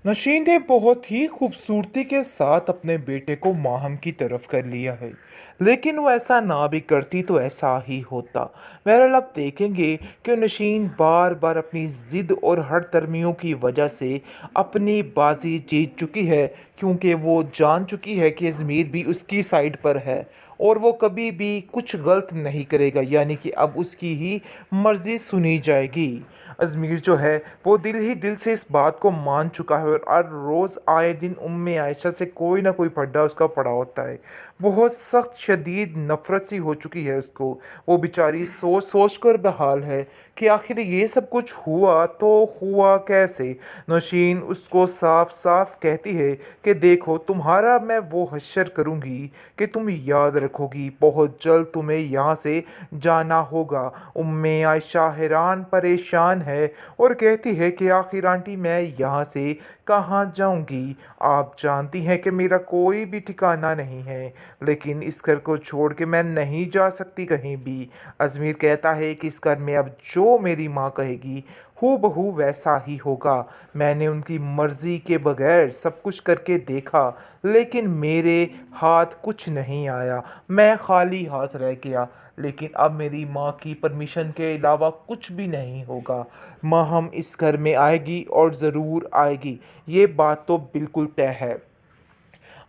नशीन ने बहुत ही खूबसूरती के साथ अपने बेटे को माहम की तरफ कर लिया है। लेकिन वो ऐसा ना भी करती तो ऐसा ही होता। बहरहाल आप देखेंगे कि नशीन बार बार अपनी ज़िद और हर तरमियों की वजह से अपनी बाजी जीत चुकी है, क्योंकि वो जान चुकी है कि ज़मीर भी उसकी साइड पर है और वो कभी भी कुछ गलत नहीं करेगा, यानी कि अब उसकी ही मर्ज़ी सुनी जाएगी। अजमीर जो है वो दिल ही दिल से इस बात को मान चुका है और हर रोज़ आए दिन उम्मे आयशा से कोई ना कोई फड्डा उसका पड़ा होता है। बहुत सख्त शदीद नफ़रत सी हो चुकी है उसको। वो बेचारी सोच सोच कर बेहाल है कि आखिर ये सब कुछ हुआ तो हुआ कैसे। नौशीन उसको साफ साफ कहती है कि देखो, तुम्हारा मैं वो हश्र करूँगी कि तुम याद रखोगी, बहुत जल्द तुम्हें यहाँ से जाना होगा। उम्मे आयशा हैरान परेशान है और कहती है कि आखिर आंटी मैं यहाँ से कहाँ जाऊँगी। आप जानती हैं कि मेरा कोई भी ठिकाना नहीं है, लेकिन इस घर को छोड़ के मैं नहीं जा सकती कहीं भी। अजमीर कहता है कि इस घर में अब जो मेरी माँ कहेगी हूबहू वैसा ही होगा। मैंने उनकी मर्जी के बगैर सब कुछ करके देखा, लेकिन मेरे हाथ कुछ नहीं आया, मैं खाली हाथ रह गया। लेकिन अब मेरी माँ की परमिशन के अलावा कुछ भी नहीं होगा। माँ हम इस घर में आएगी और ज़रूर आएगी, ये बात तो बिल्कुल तय है।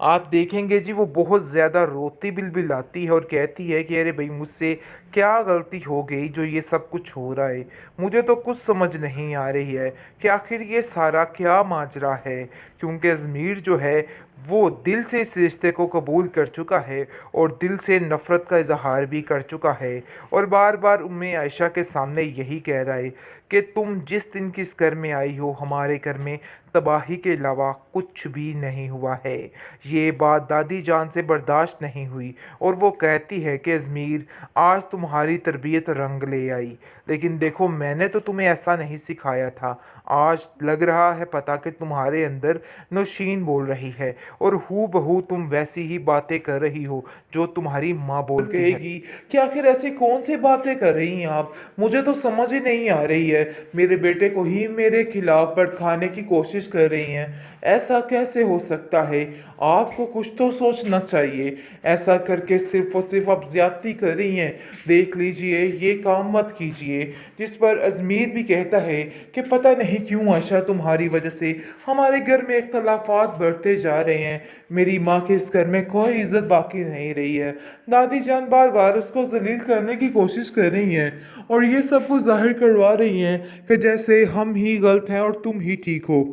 आप देखेंगे जी वो बहुत ज़्यादा रोती बिलबिलाती है और कहती है कि अरे भाई, मुझसे क्या गलती हो गई जो ये सब कुछ हो रहा है। मुझे तो कुछ समझ नहीं आ रही है कि आखिर ये सारा क्या माजरा है, क्योंकि अज़मीर जो है वो दिल से इस रिश्ते को कबूल कर चुका है और दिल से नफ़रत का इजहार भी कर चुका है और बार बार उम्मे आयशा के सामने यही कह रहा है कि तुम जिस दिन की इस घर में आई हो, हमारे घर में तबाही के अलावा कुछ भी नहीं हुआ है। ये बात दादी जान से बर्दाश्त नहीं हुई और वो कहती है कि अज़मीर, आज तुम्हारी तरबियत रंग ले आई, लेकिन देखो मैंने तो तुम्हें ऐसा नहीं सिखाया था। आज लग रहा है पता कि तुम्हारे अंदर नौशीन बोल रही है और हू बहू तुम वैसी ही बातें कर रही हो जो तुम्हारी माँ बोलती है। कहेगी कि आखिर ऐसी कौन सी बातें कर रही हैं आप, मुझे तो समझ ही नहीं आ रही है। मेरे बेटे को ही मेरे खिलाफ भड़काने की कोशिश कर रही हैं, ऐसा कैसे हो सकता है। आपको कुछ तो सोचना चाहिए, ऐसा करके सिर्फ और सिर्फ आप ज्यादती कर रही हैं। देख लीजिए, ये काम मत कीजिए। जिस पर अजमीर भी कहता है कि पता नहीं क्यों आयशा, तुम्हारी वजह से हमारे घर में इख्तलाफात बढ़ते जा रहे हैं। मेरी माँ के इस घर में कोई इज्जत बाकी नहीं रही है। दादी जान बार बार उसको जलील करने की कोशिश कर रही हैं और ये सब कुछ जाहिर करवा रही हैं कि जैसे हम ही गलत हैं और तुम ही ठीक हो।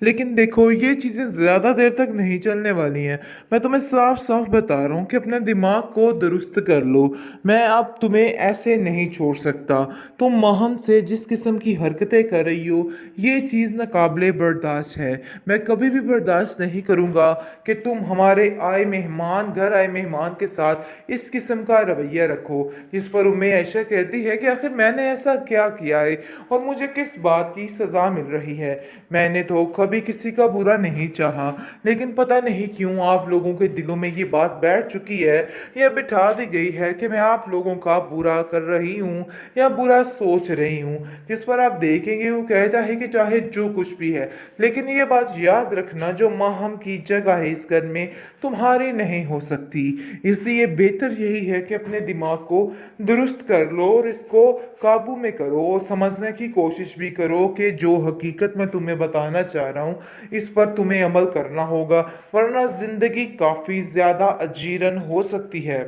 लेकिन देखो, ये चीज़ें ज़्यादा देर तक नहीं चलने वाली हैं। मैं तुम्हें साफ साफ बता रहा हूँ कि अपने दिमाग को दुरुस्त कर लो। मैं अब तुम्हें ऐसे नहीं छोड़ सकता। तुम माहम से जिस किस्म की हरकतें कर रही हो, ये चीज़ नाकाबिले बर्दाश्त है। मैं कभी भी बर्दाश्त नहीं करूँगा कि तुम हमारे आए मेहमान, घर आए मेहमान के साथ इस किस्म का रवैया रखो। जिस पर उम्मे आयशा कहती है कि आखिर मैंने ऐसा क्या किया है और मुझे किस बात की सज़ा मिल रही है। मैंने तो कभी किसी का बुरा नहीं चाहा, लेकिन पता नहीं क्यों आप लोगों के दिलों में ये बात बैठ चुकी है, या बिठा दी गई है कि मैं आप लोगों का बुरा कर रही हूँ या बुरा सोच रही हूँ। जिस पर आप देखेंगे वो कहता है कि चाहे जो कुछ भी है, लेकिन ये बात याद रखना, जो माहम की जगह है इस घर में तुम्हारी नहीं हो सकती। इसलिए बेहतर यही है कि अपने दिमाग को दुरुस्त कर लो और इसको काबू में करो और समझने की कोशिश भी करो कि जो हकीकत मैं तुम्हें बताना चाह रहा हूँ इस पर तुम्हें अमल करना होगा, वरना जिंदगी काफी ज्यादा अजीरन हो सकती है।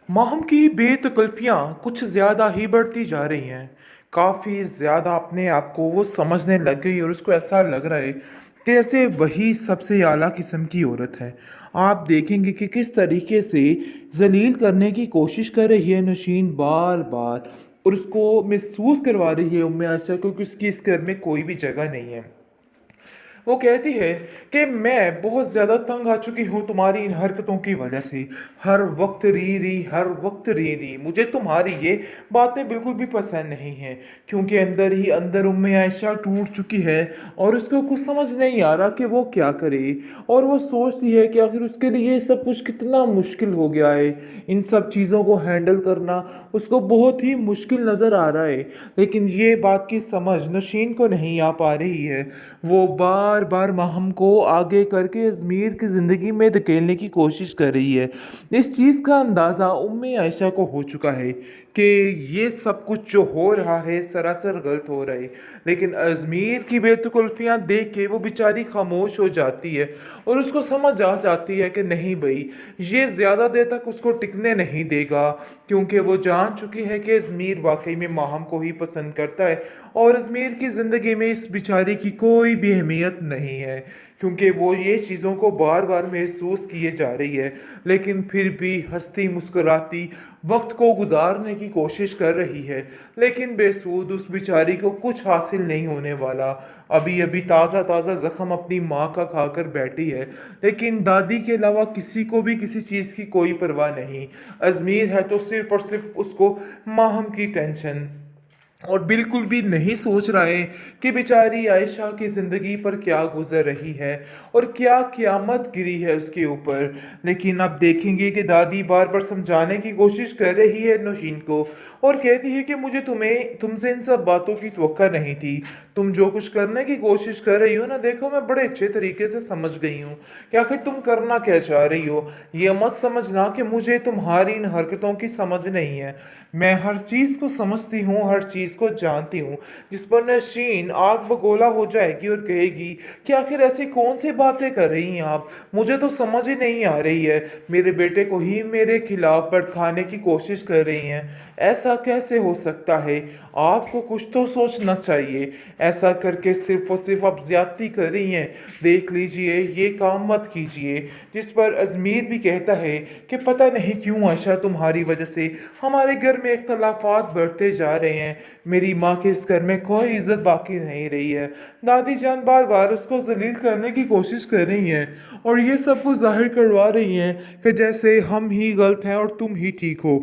माहम की बेतकल्फियाँ कुछ ज़्यादा ही बढ़ती जा रही हैं। काफ़ी ज़्यादा अपने आप को वो समझने लग गई और उसको ऐसा लग रहा है कि जैसे वही सबसे आला किस्म की औरत है। आप देखेंगे कि किस तरीके से जलील करने की कोशिश कर रही है नौशीन बार बार, और उसको महसूस करवा रही है उम्मे आयशा को कि उसकी इस घर में कोई भी जगह नहीं है। वो कहती है कि मैं बहुत ज़्यादा तंग आ चुकी हूँ तुम्हारी इन हरकतों की वजह से। हर वक्त री री, हर वक्त री री। मुझे तुम्हारी ये बातें बिल्कुल भी पसंद नहीं हैं, क्योंकि अंदर ही अंदर उम्मे आयशा टूट चुकी है और उसको कुछ समझ नहीं आ रहा कि वो क्या करे। और वो सोचती है कि आखिर उसके लिए ये सब कुछ कितना मुश्किल हो गया है। इन सब चीज़ों को हैंडल करना उसको बहुत ही मुश्किल नज़र आ रहा है, लेकिन ये बात की समझ नशीन को नहीं आ पा रही है। वो बार बार बार माहम को आगे करके अजमीर की ज़िंदगी में धकेलने की कोशिश कर रही है। इस चीज़ का अंदाज़ा उम्मे आयशा को हो चुका है कि ये सब कुछ जो हो रहा है सरासर गलत हो रहा है, लेकिन अजमीर की बेतकल्फ़ियाँ देख के वो बेचारी खामोश हो जाती है और उसको समझ आ जाती है कि नहीं भाई, ये ज़्यादा देर तक उसको टिकने नहीं देगा, क्योंकि वो जान चुकी है कि अजमीर वाकई में माहम को ही पसंद करता है और अजमीर की ज़िंदगी में इस बेचारी की कोई भी अहमियत नहीं है, क्योंकि वो ये चीज़ों को बार बार महसूस किए जा रही है, लेकिन फिर भी हंसती मुस्कुराती वक्त को गुजारने की कोशिश कर रही है। लेकिन बेसूद उस बेचारी को कुछ हासिल नहीं होने वाला। अभी अभी ताज़ा ताज़ा ज़ख्म अपनी माँ का खाकर बैठी है, लेकिन दादी के अलावा किसी को भी किसी चीज़ की कोई परवाह नहीं। अजमीर है तो सिर्फ और सिर्फ उसको माहम की टेंशन, और बिल्कुल भी नहीं सोच रहा है कि बेचारी आयशा की ज़िंदगी पर क्या गुजर रही है और क्या क़यामत गिरी है उसके ऊपर। लेकिन अब देखेंगे कि दादी बार बार समझाने की कोशिश कर रही है नौशीन को और कहती है कि मुझे तुमसे इन सब बातों की तवक्का नहीं थी। तुम जो कुछ करने की कोशिश कर रही हो ना, देखो मैं बड़े अच्छे तरीके से समझ गई हूँ कि आखिर तुम करना क्या चाह रही हो। ये मत समझना कि मुझे तुम्हारी इन हरकतों की समझ नहीं है। मैं हर चीज़ को समझती हूँ, हर चीज़ को जानती हूँ। जिस पर नशीन आग बगोला हो जाएगी और कहेगी कि आखिर ऐसी कौन सी बातें कर रही हैं आप, मुझे तो समझ ही नहीं आ रही है। मेरे बेटे को ही मेरे खिलाफ भड़काने की कोशिश कर रही हैं। ऐसा कैसे हो सकता है? आपको कुछ तो सोचना चाहिए। ऐसा करके सिर्फ और सिर्फ आप ज्यादती कर रही हैं। देख लीजिए, ये काम मत कीजिए। जिस पर अजमीर भी कहता है कि पता नहीं क्यों आयशा, तुम्हारी वजह से हमारे घर में इख्तलाफात बढ़ते जा रहे हैं। मेरी माँ के इस घर में कोई इज्जत बाकी नहीं रही है। दादी जान बार बार उसको जलील करने की कोशिश कर रही हैं और ये सब कुछ जाहिर करवा रही हैं कि जैसे हम ही गलत हैं और तुम ही ठीक हो।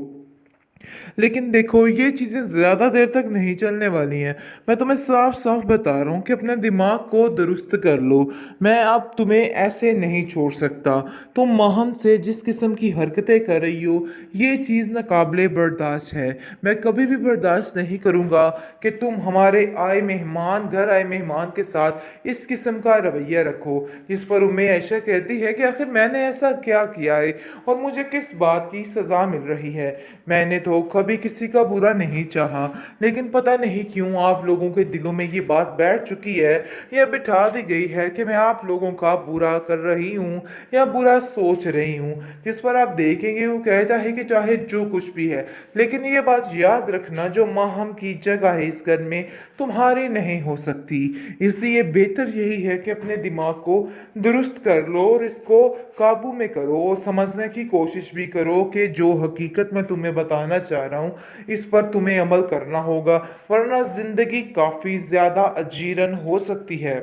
लेकिन देखो, ये चीज़ें ज़्यादा देर तक नहीं चलने वाली हैं। मैं तुम्हें साफ साफ बता रहा हूँ कि अपने दिमाग को दुरुस्त कर लो। मैं अब तुम्हें ऐसे नहीं छोड़ सकता। तुम माहम से जिस किस्म की हरकतें कर रही हो, ये चीज़ नाकाबिले बर्दाश्त है। मैं कभी भी बर्दाश्त नहीं करूँगा कि तुम हमारे घर आए मेहमान के साथ इस किस्म का रवैया रखो। जिस पर उम्मे आयशा कहती है कि आखिर मैंने ऐसा क्या किया है और मुझे किस बात की सज़ा मिल रही है। मैंने तो कभी किसी का बुरा नहीं चाहा, लेकिन पता नहीं क्यों आप लोगों के दिलों में ये बात बैठ चुकी है या बिठा दी गई है कि मैं आप लोगों का बुरा कर रही हूँ या बुरा सोच रही हूँ। जिस पर आप देखेंगे वो कहता है कि चाहे जो कुछ भी है, लेकिन ये बात याद रखना, जो माहम की जगह है इस घर में तुम्हारी नहीं हो सकती। इसलिए बेहतर यही है कि अपने दिमाग को दुरुस्त कर लो और इसको काबू में करो और समझने की कोशिश भी करो कि जो हकीकत मैं तुम्हें बताना चाह रहा हूँ इस पर तुम्हें अमल करना होगा, वरना जिंदगी काफ़ी ज़्यादा अजीरन हो सकती है।